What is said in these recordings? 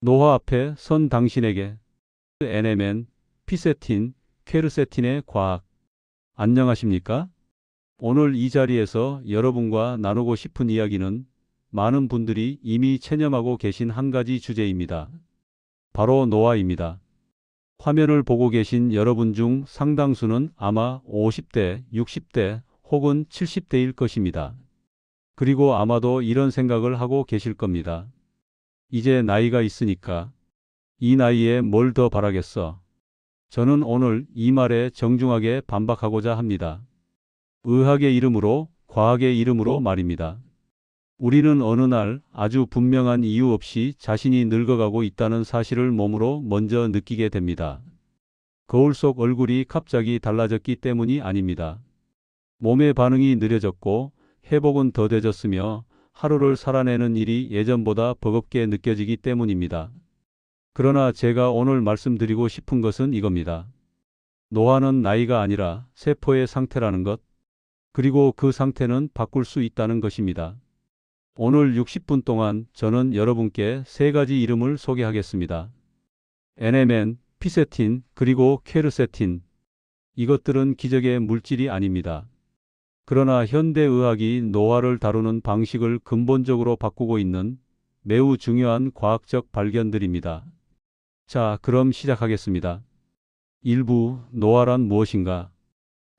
노화 앞에 선 당신에게 NMN, 피세틴, 퀘르세틴의 과학. 안녕하십니까? 오늘 이 자리에서 여러분과 나누고 싶은 이야기는 많은 분들이 이미 체념하고 계신 한 가지 주제입니다. 바로 노화입니다. 화면을 보고 계신 여러분 중 상당수는 아마 50대, 60대 혹은 70대일 것입니다. 그리고 아마도 이런 생각을 하고 계실 겁니다. 이제 나이가 있으니까 이 나이에 뭘 더 바라겠어? 저는 오늘 이 말에 정중하게 반박하고자 합니다. 의학의 이름으로, 과학의 이름으로 말입니다. 우리는 어느 날 아주 분명한 이유 없이 자신이 늙어가고 있다는 사실을 몸으로 먼저 느끼게 됩니다. 거울 속 얼굴이 갑자기 달라졌기 때문이 아닙니다. 몸의 반응이 느려졌고 회복은 더뎌졌으며 하루를 살아내는 일이 예전보다 버겁게 느껴지기 때문입니다. 그러나 제가 오늘 말씀드리고 싶은 것은 이겁니다. 노화는 나이가 아니라 세포의 상태라는 것, 그리고 그 상태는 바꿀 수 있다는 것입니다. 오늘 60분 동안 저는 여러분께 세 가지 이름을 소개하겠습니다. NMN, 피세틴, 그리고 퀘르세틴. 이것들은 기적의 물질이 아닙니다. 그러나 현대의학이 노화를 다루는 방식을 근본적으로 바꾸고 있는 매우 중요한 과학적 발견들입니다. 자, 그럼 시작하겠습니다. 1부, 노화란 무엇인가?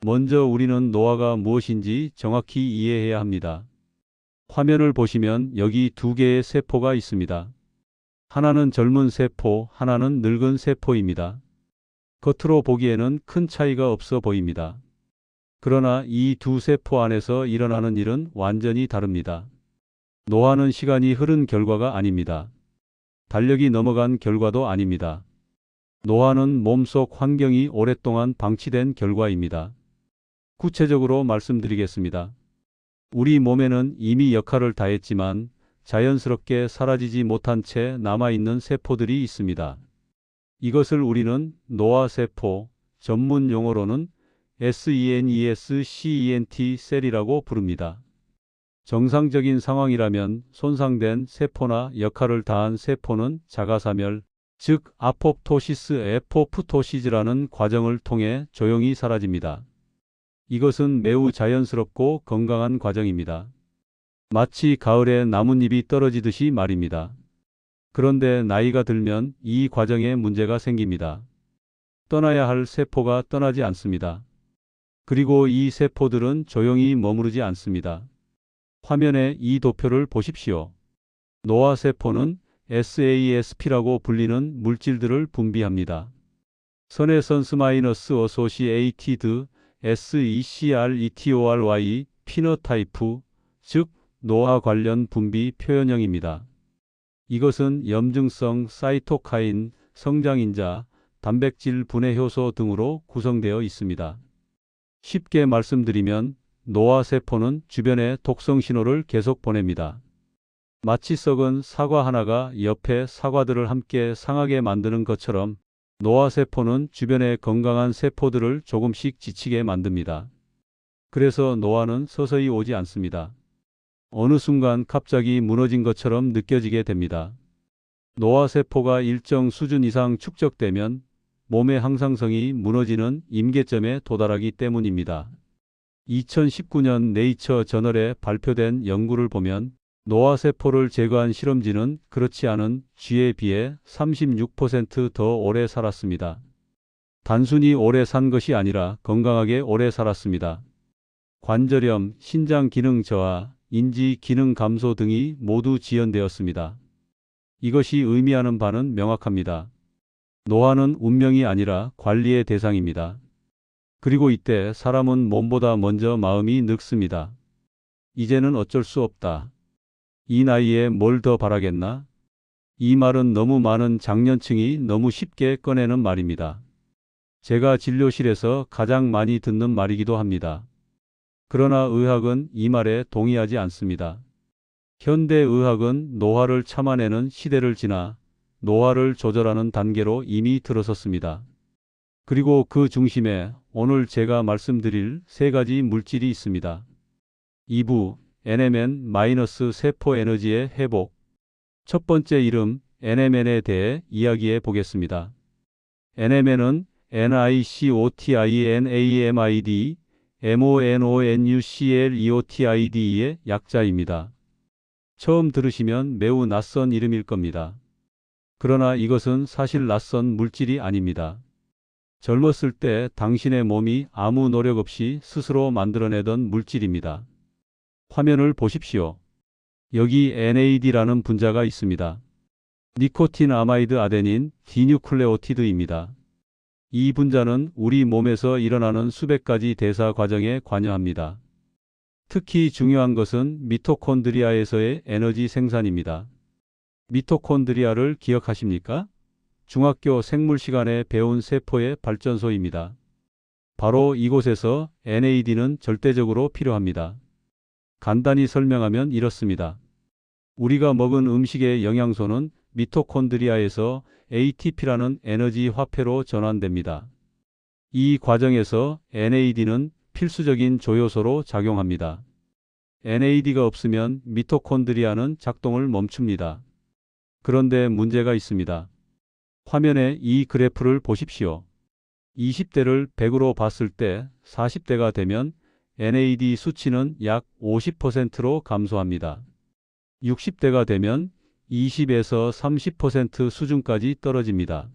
먼저 우리는 노화가 무엇인지 정확히 이해해야 합니다. 화면을 보시면 여기 두 개의 세포가 있습니다. 하나는 젊은 세포, 하나는 늙은 세포입니다. 겉으로 보기에는 큰 차이가 없어 보입니다. 그러나 이 두 세포 안에서 일어나는 일은 완전히 다릅니다. 노화는 시간이 흐른 결과가 아닙니다. 달력이 넘어간 결과도 아닙니다. 노화는 몸속 환경이 오랫동안 방치된 결과입니다. 구체적으로 말씀드리겠습니다. 우리 몸에는 이미 역할을 다했지만 자연스럽게 사라지지 못한 채 남아있는 세포들이 있습니다. 이것을 우리는 노화세포, 전문 용어로는 SENESCENT 셀이라고 부릅니다. 정상적인 상황이라면 손상된 세포나 역할을 다한 세포는 자가사멸, 즉 아포프토시스, 에포프토시즈라는 과정을 통해 조용히 사라집니다. 이것은 매우 자연스럽고 건강한 과정입니다. 마치 가을에 나뭇잎이 떨어지듯이 말입니다. 그런데 나이가 들면 이 과정에 문제가 생깁니다. 떠나야 할 세포가 떠나지 않습니다. 그리고 이 세포들은 조용히 머무르지 않습니다. 화면에 이 도표를 보십시오. 노화세포는 SASP라고 불리는 물질들을 분비합니다. 선에선스-어소시에이티드 SECRETORY 피너타이프, 즉 노화 관련 분비 표현형입니다. 이것은 염증성 사이토카인, 성장인자, 단백질 분해 효소 등으로 구성되어 있습니다. 쉽게 말씀드리면 노화세포는 주변에 독성 신호를 계속 보냅니다. 마치 썩은 사과 하나가 옆에 사과들을 함께 상하게 만드는 것처럼 노화세포는 주변의 건강한 세포들을 조금씩 지치게 만듭니다. 그래서 노화는 서서히 오지 않습니다. 어느 순간 갑자기 무너진 것처럼 느껴지게 됩니다. 노화세포가 일정 수준 이상 축적되면 몸의 항상성이 무너지는 임계점에 도달하기 때문입니다. 2019년 네이처 저널에 발표된 연구를 보면 노화세포를 제거한 실험쥐는 그렇지 않은 쥐에 비해 36% 더 오래 살았습니다. 단순히 오래 산 것이 아니라 건강하게 오래 살았습니다. 관절염, 신장 기능 저하, 인지 기능 감소 등이 모두 지연되었습니다. 이것이 의미하는 바는 명확합니다. 노화는 운명이 아니라 관리의 대상입니다. 그리고 이때 사람은 몸보다 먼저 마음이 늙습니다. 이제는 어쩔 수 없다. 이 나이에 뭘 더 바라겠나? 이 말은 너무 많은 장년층이 너무 쉽게 꺼내는 말입니다. 제가 진료실에서 가장 많이 듣는 말이기도 합니다. 그러나 의학은 이 말에 동의하지 않습니다. 현대의학은 노화를 참아내는 시대를 지나 노화를 조절하는 단계로 이미 들어섰습니다. 그리고 그 중심에 오늘 제가 말씀드릴 세 가지 물질이 있습니다. 2부 NMN- 세포 에너지의 회복. 첫 번째 이름 NMN에 대해 이야기해 보겠습니다. NMN은 NICOTINAMID, MONONUCLEOTID의 약자입니다. 처음 들으시면 매우 낯선 이름일 겁니다. 그러나 이것은 사실 낯선 물질이 아닙니다. 젊었을 때 당신의 몸이 아무 노력 없이 스스로 만들어내던 물질입니다. 화면을 보십시오. 여기 NAD라는 분자가 있습니다. 니코틴 아마이드 아데닌 디뉴클레오티드입니다. 이 분자는 우리 몸에서 일어나는 수백 가지 대사 과정에 관여합니다. 특히 중요한 것은 미토콘드리아에서의 에너지 생산입니다. 미토콘드리아를 기억하십니까? 중학교 생물 시간에 배운 세포의 발전소입니다. 바로 이곳에서 NAD는 절대적으로 필요합니다. 간단히 설명하면 이렇습니다. 우리가 먹은 음식의 영양소는 미토콘드리아에서 ATP라는 에너지 화폐로 전환됩니다. 이 과정에서 NAD는 필수적인 조효소로 작용합니다. NAD가 없으면 미토콘드리아는 작동을 멈춥니다. 그런데 문제가 있습니다. 화면에 이 그래프를 보십시오. 20대를 100으로 봤을 때 40대가 되면 NAD 수치는 약 50%로 감소합니다. 60대가 되면 20에서 30% 수준까지 떨어집니다.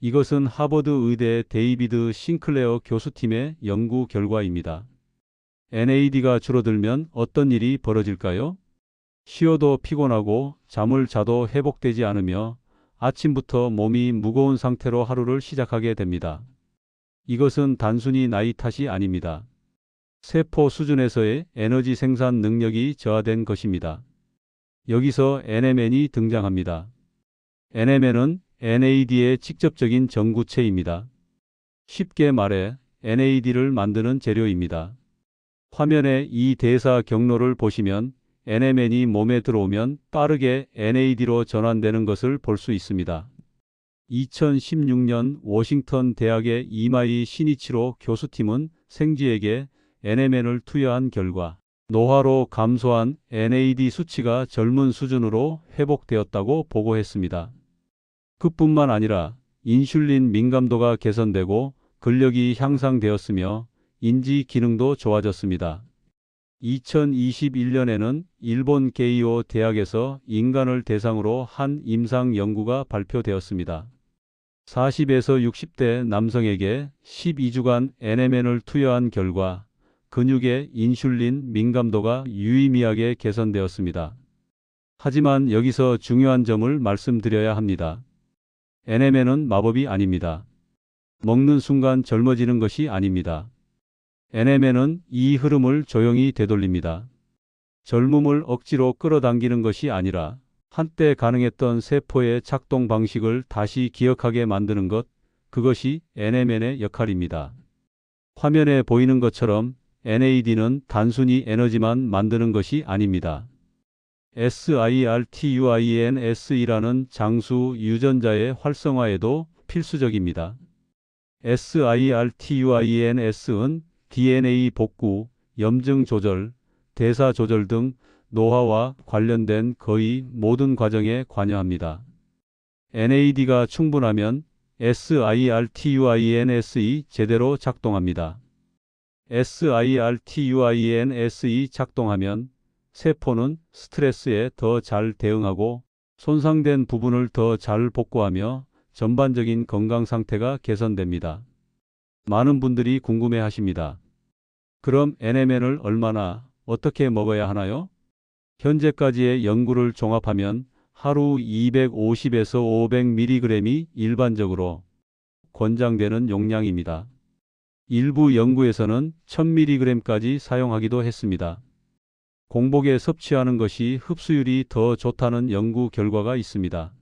이것은 하버드 의대 데이비드 싱클레어 교수팀의 연구 결과입니다. NAD가 줄어들면 어떤 일이 벌어질까요? 쉬어도 피곤하고 잠을 자도 회복되지 않으며 아침부터 몸이 무거운 상태로 하루를 시작하게 됩니다. 이것은 단순히 나이 탓이 아닙니다. 세포 수준에서의 에너지 생산 능력이 저하된 것입니다. 여기서 NMN이 등장합니다. NMN은 NAD의 직접적인 전구체입니다. 쉽게 말해 NAD를 만드는 재료입니다. 화면에 이 대사 경로를 보시면 NMN이 몸에 들어오면 빠르게 NAD로 전환되는 것을 볼 수 있습니다. 2016년 워싱턴 대학의 이마이 시니치로 교수팀은 생쥐에게 NMN을 투여한 결과 노화로 감소한 NAD 수치가 젊은 수준으로 회복되었다고 보고했습니다. 그뿐만 아니라 인슐린 민감도가 개선되고 근력이 향상되었으며 인지 기능도 좋아졌습니다. 2021년에는 일본 게이오 대학에서 인간을 대상으로 한 임상 연구가 발표되었습니다. 40에서 60대 남성에게 12주간 NMN을 투여한 결과 근육의 인슐린 민감도가 유의미하게 개선되었습니다. 하지만 여기서 중요한 점을 말씀드려야 합니다. NMN은 마법이 아닙니다. 먹는 순간 젊어지는 것이 아닙니다. NMN은 이 흐름을 조용히 되돌립니다. 젊음을 억지로 끌어당기는 것이 아니라 한때 가능했던 세포의 작동 방식을 다시 기억하게 만드는 것, 그것이 NMN의 역할입니다. 화면에 보이는 것처럼 NAD는 단순히 에너지만 만드는 것이 아닙니다. SIRTUINS이라는 장수 유전자의 활성화에도 필수적입니다. SIRTUINS는 DNA 복구, 염증 조절, 대사 조절 등 노화와 관련된 거의 모든 과정에 관여합니다. NAD가 충분하면 SIRTUINS이 제대로 작동합니다. SIRTUINS이 작동하면 세포는 스트레스에 더 잘 대응하고 손상된 부분을 더 잘 복구하며 전반적인 건강 상태가 개선됩니다. 많은 분들이 궁금해 하십니다. 그럼 NMN을 얼마나, 어떻게 먹어야 하나요? 현재까지의 연구를 종합하면 하루 250에서 500mg이 일반적으로 권장되는 용량입니다. 일부 연구에서는 1000mg까지 사용하기도 했습니다. 공복에 섭취하는 것이 흡수율이 더 좋다는 연구 결과가 있습니다.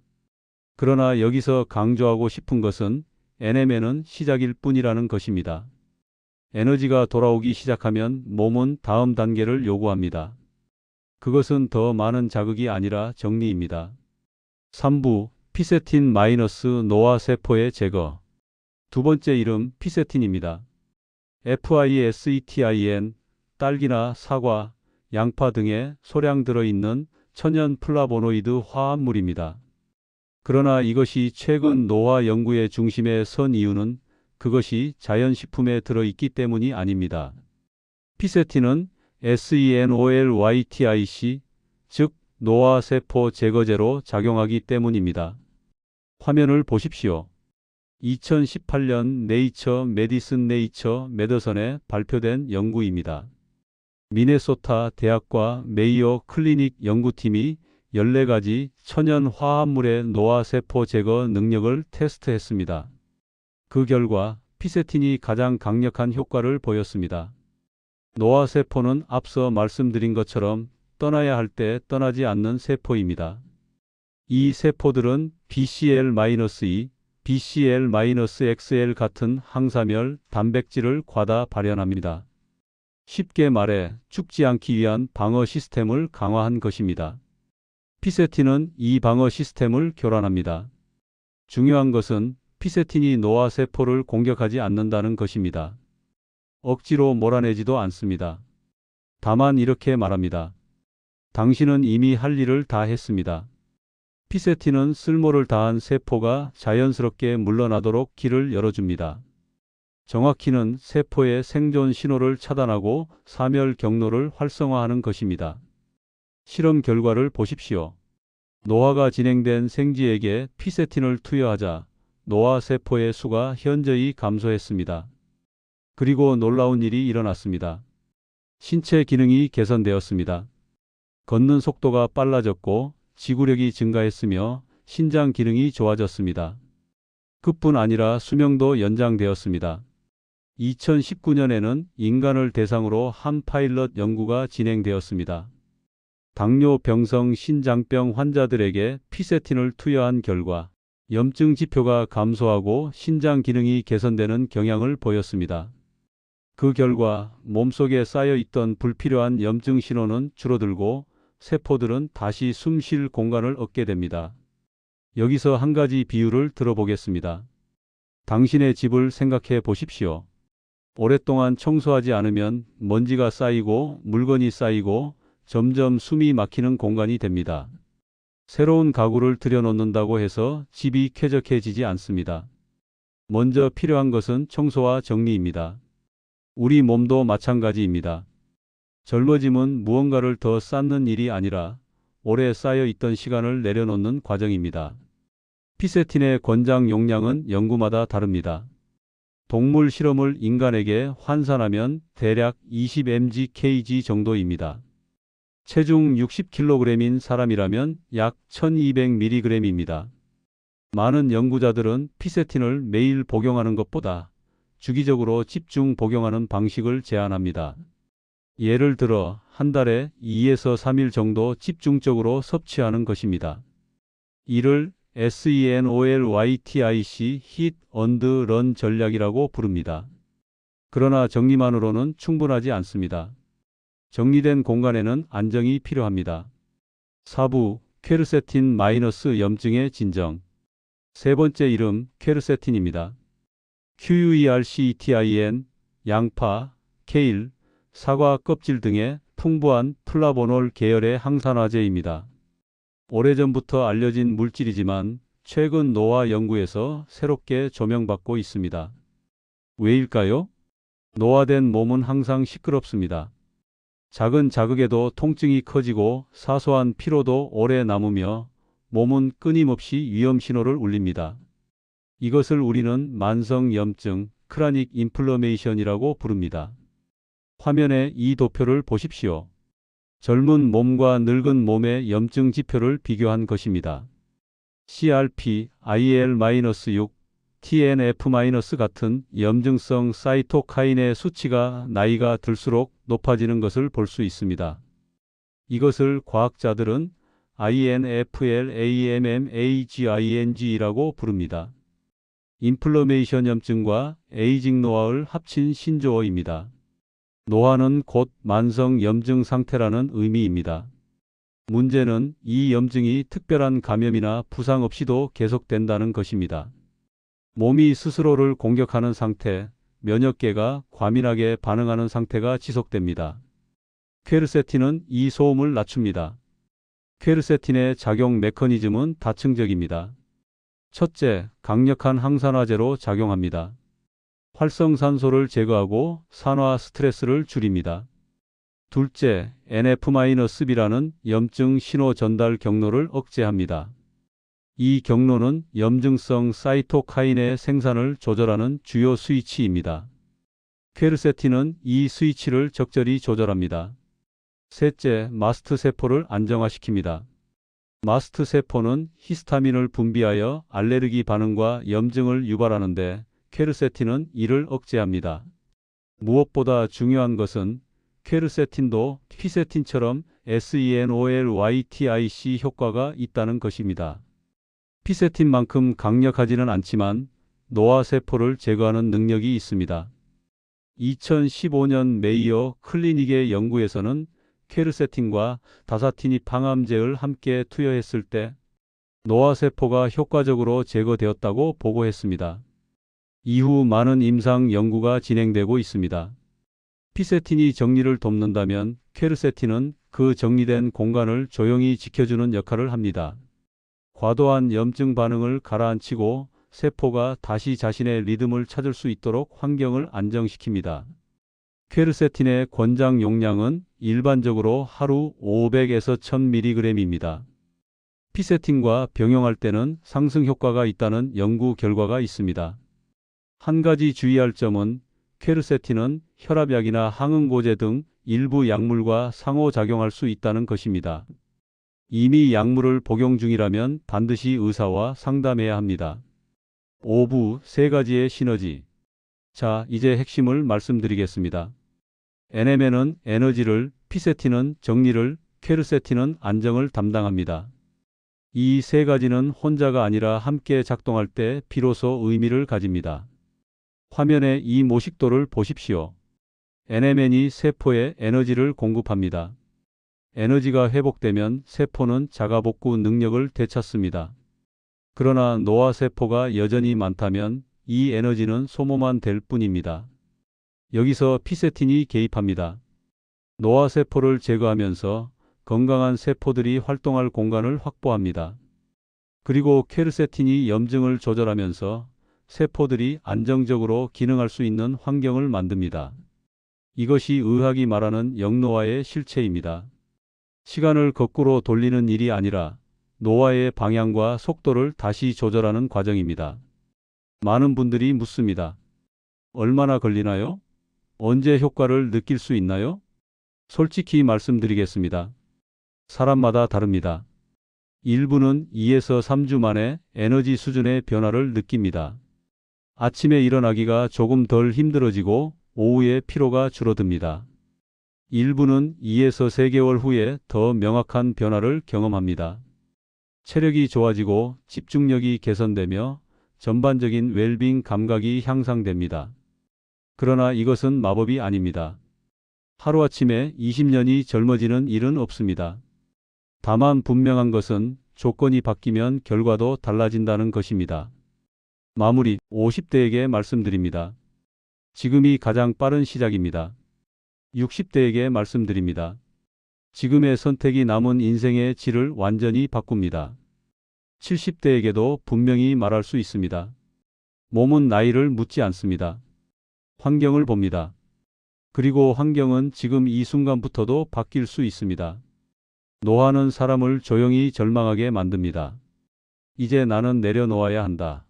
그러나 여기서 강조하고 싶은 것은 NMN은 시작일 뿐이라는 것입니다. 에너지가 돌아오기 시작하면 몸은 다음 단계를 요구합니다. 그것은 더 많은 자극이 아니라 정리입니다. 3부 피세틴 - 노화 세포의 제거. 두 번째 이름 피세틴입니다. FISETIN, 딸기나 사과, 양파 등에 소량 들어있는 천연 플라보노이드 화합물입니다. 그러나 이것이 최근 노화 연구의 중심에 선 이유는 그것이 자연식품에 들어있기 때문이 아닙니다. 피세틴은 SENOLYTIC, 즉 노화세포 제거제로 작용하기 때문입니다. 화면을 보십시오. 2018년 네이처 메디슨 네이처 메더선에 발표된 연구입니다. 미네소타 대학과 메이오 클리닉 연구팀이 14가지 천연 화합물의 노화세포 제거 능력을 테스트했습니다. 그 결과 피세틴이 가장 강력한 효과를 보였습니다. 노화세포는 앞서 말씀드린 것처럼 떠나야 할 때 떠나지 않는 세포입니다. 이 세포들은 BCL-2, BCL-XL 같은 항사멸 단백질을 과다 발현합니다. 쉽게 말해 죽지 않기 위한 방어 시스템을 강화한 것입니다. 피세틴은 이 방어 시스템을 교란합니다. 중요한 것은 피세틴이 노화세포를 공격하지 않는다는 것입니다. 억지로 몰아내지도 않습니다. 다만 이렇게 말합니다. 당신은 이미 할 일을 다 했습니다. 피세틴은 쓸모를 다한 세포가 자연스럽게 물러나도록 길을 열어줍니다. 정확히는 세포의 생존 신호를 차단하고 사멸 경로를 활성화하는 것입니다. 실험 결과를 보십시오. 노화가 진행된 생쥐에게 피세틴을 투여하자 노화 세포의 수가 현저히 감소했습니다. 그리고 놀라운 일이 일어났습니다. 신체 기능이 개선되었습니다. 걷는 속도가 빨라졌고 지구력이 증가했으며 신장 기능이 좋아졌습니다. 그뿐 아니라 수명도 연장되었습니다. 2019년에는 인간을 대상으로 한 파일럿 연구가 진행되었습니다. 당뇨병성 신장병 환자들에게 피세틴을 투여한 결과 염증 지표가 감소하고 신장 기능이 개선되는 경향을 보였습니다. 그 결과 몸속에 쌓여 있던 불필요한 염증 신호는 줄어들고 세포들은 다시 숨 쉴 공간을 얻게 됩니다. 여기서 한 가지 비유를 들어보겠습니다. 당신의 집을 생각해 보십시오. 오랫동안 청소하지 않으면 먼지가 쌓이고 물건이 쌓이고 점점 숨이 막히는 공간이 됩니다. 새로운 가구를 들여놓는다고 해서 집이 쾌적해지지 않습니다. 먼저 필요한 것은 청소와 정리입니다. 우리 몸도 마찬가지입니다. 젊어짐은 무언가를 더 쌓는 일이 아니라 오래 쌓여 있던 시간을 내려놓는 과정입니다. 피세틴의 권장 용량은 연구마다 다릅니다. 동물 실험을 인간에게 환산하면 대략 20mg/kg 정도입니다. 체중 60kg인 사람이라면 약 1200mg입니다. 많은 연구자들은 피세틴을 매일 복용하는 것보다 주기적으로 집중 복용하는 방식을 제안합니다. 예를 들어 한 달에 2에서 3일 정도 집중적으로 섭취하는 것입니다. 이를 SENOLYTIC Hit and Run 전략이라고 부릅니다. 그러나 정리만으로는 충분하지 않습니다. 정리된 공간에는 안정이 필요합니다. 4부 퀘르세틴 마이너스 염증의 진정. 세 번째 이름 퀘르세틴입니다. QUERCETIN, 양파, 케일, 사과 껍질 등의 풍부한 플라보놀 계열의 항산화제입니다. 오래전부터 알려진 물질이지만 최근 노화 연구에서 새롭게 조명받고 있습니다. 왜일까요? 노화된 몸은 항상 시끄럽습니다. 작은 자극에도 통증이 커지고 사소한 피로도 오래 남으며 몸은 끊임없이 위험 신호를 울립니다. 이것을 우리는 만성 염증, 크라닉 인플러메이션이라고 부릅니다. 화면에 이 도표를 보십시오. 젊은 몸과 늙은 몸의 염증 지표를 비교한 것입니다. CRP, IL-6, TNF- 같은 염증성 사이토카인의 수치가 나이가 들수록 높아지는 것을 볼 수 있습니다. 이것을 과학자들은 INFLAMMAGING라고 부릅니다. 인플러메이션 염증과 에이징 노화를 합친 신조어입니다. 노화는 곧 만성 염증 상태라는 의미입니다. 문제는 이 염증이 특별한 감염이나 부상 없이도 계속된다는 것입니다. 몸이 스스로를 공격하는 상태, 면역계가 과민하게 반응하는 상태가 지속됩니다. 퀘르세틴은 이 소음을 낮춥니다. 퀘르세틴의 작용 메커니즘은 다층적입니다. 첫째, 강력한 항산화제로 작용합니다. 활성산소를 제거하고 산화 스트레스를 줄입니다. 둘째, NF-B라는 염증 신호 전달 경로를 억제합니다. 이 경로는 염증성 사이토카인의 생산을 조절하는 주요 스위치입니다. 퀘르세틴은 이 스위치를 적절히 조절합니다. 셋째, 마스트 세포를 안정화시킵니다. 마스트 세포는 히스타민을 분비하여 알레르기 반응과 염증을 유발하는데 퀘르세틴은 이를 억제합니다. 무엇보다 중요한 것은 퀘르세틴도 피세틴처럼 SENOLYTIC 효과가 있다는 것입니다. 피세틴만큼 강력하지는 않지만 노화 세포를 제거하는 능력이 있습니다. 2015년 메이어 클리닉의 연구에서는 퀘르세틴과 다사티닙 항암제를 함께 투여했을 때 노화 세포가 효과적으로 제거되었다고 보고했습니다. 이후 많은 임상 연구가 진행되고 있습니다. 피세틴이 정리를 돕는다면 퀘르세틴은 그 정리된 공간을 조용히 지켜주는 역할을 합니다. 과도한 염증 반응을 가라앉히고 세포가 다시 자신의 리듬을 찾을 수 있도록 환경을 안정시킵니다. 퀘르세틴의 권장 용량은 일반적으로 하루 500에서 1000mg입니다. 피세틴과 병용할 때는 상승 효과가 있다는 연구 결과가 있습니다. 한 가지 주의할 점은 퀘르세틴은 혈압약이나 항응고제 등 일부 약물과 상호작용할 수 있다는 것입니다. 이미 약물을 복용 중이라면 반드시 의사와 상담해야 합니다. 5부 세 가지의 시너지. 자, 이제 핵심을 말씀드리겠습니다. NMN은 에너지를, 피세틴은 정리를, 퀘르세틴은 안정을 담당합니다. 이 세 가지는 혼자가 아니라 함께 작동할 때 비로소 의미를 가집니다. 화면에 이 모식도를 보십시오. NMN이 세포에 에너지를 공급합니다. 에너지가 회복되면 세포는 자가복구 능력을 되찾습니다. 그러나 노화 세포가 여전히 많다면 이 에너지는 소모만 될 뿐입니다. 여기서 피세틴이 개입합니다. 노화 세포를 제거하면서 건강한 세포들이 활동할 공간을 확보합니다. 그리고 퀘르세틴이 염증을 조절하면서 세포들이 안정적으로 기능할 수 있는 환경을 만듭니다. 이것이 의학이 말하는 역노화의 실체입니다. 시간을 거꾸로 돌리는 일이 아니라 노화의 방향과 속도를 다시 조절하는 과정입니다. 많은 분들이 묻습니다. 얼마나 걸리나요? 언제 효과를 느낄 수 있나요? 솔직히 말씀드리겠습니다. 사람마다 다릅니다. 일부는 2에서 3주 만에 에너지 수준의 변화를 느낍니다. 아침에 일어나기가 조금 덜 힘들어지고 오후에 피로가 줄어듭니다. 일부는 2에서 3개월 후에 더 명확한 변화를 경험합니다. 체력이 좋아지고 집중력이 개선되며 전반적인 웰빙 감각이 향상됩니다. 그러나 이것은 마법이 아닙니다. 하루아침에 20년이 젊어지는 일은 없습니다. 다만 분명한 것은 조건이 바뀌면 결과도 달라진다는 것입니다. 마무리 50대에게 말씀드립니다. 지금이 가장 빠른 시작입니다. 60대에게 말씀드립니다. 지금의 선택이 남은 인생의 질을 완전히 바꿉니다. 70대에게도 분명히 말할 수 있습니다. 몸은 나이를 묻지 않습니다. 환경을 봅니다. 그리고 환경은 지금 이 순간부터도 바뀔 수 있습니다. 노화는 사람을 조용히 절망하게 만듭니다. 이제 나는 내려놓아야 한다.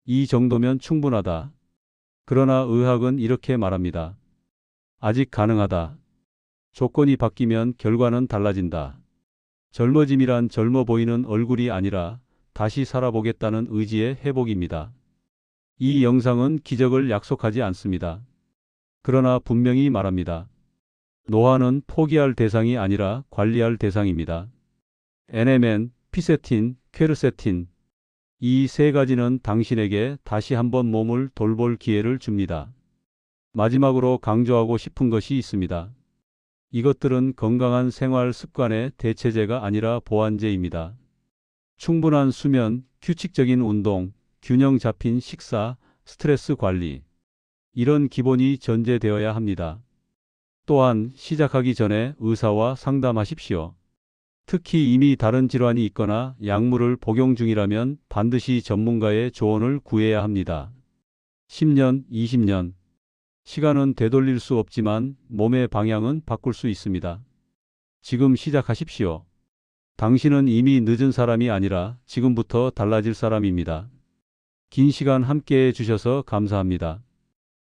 이 정도면 충분하다. 그러나 의학은 이렇게 말합니다. 아직 가능하다. 조건이 바뀌면 결과는 달라진다. 젊어짐이란 젊어 보이는 얼굴이 아니라 다시 살아보겠다는 의지의 회복입니다. 이 영상은 기적을 약속하지 않습니다. 그러나 분명히 말합니다. 노화는 포기할 대상이 아니라 관리할 대상입니다. NMN, 피세틴, 퀘르세틴. 이 세 가지는 당신에게 다시 한번 몸을 돌볼 기회를 줍니다. 마지막으로 강조하고 싶은 것이 있습니다. 이것들은 건강한 생활 습관의 대체제가 아니라 보완제입니다. 충분한 수면, 규칙적인 운동, 균형 잡힌 식사, 스트레스 관리. 이런 기본이 전제되어야 합니다. 또한 시작하기 전에 의사와 상담하십시오. 특히 이미 다른 질환이 있거나 약물을 복용 중이라면 반드시 전문가의 조언을 구해야 합니다. 10년, 20년. 시간은 되돌릴 수 없지만 몸의 방향은 바꿀 수 있습니다. 지금 시작하십시오. 당신은 이미 늦은 사람이 아니라 지금부터 달라질 사람입니다. 긴 시간 함께해 주셔서 감사합니다.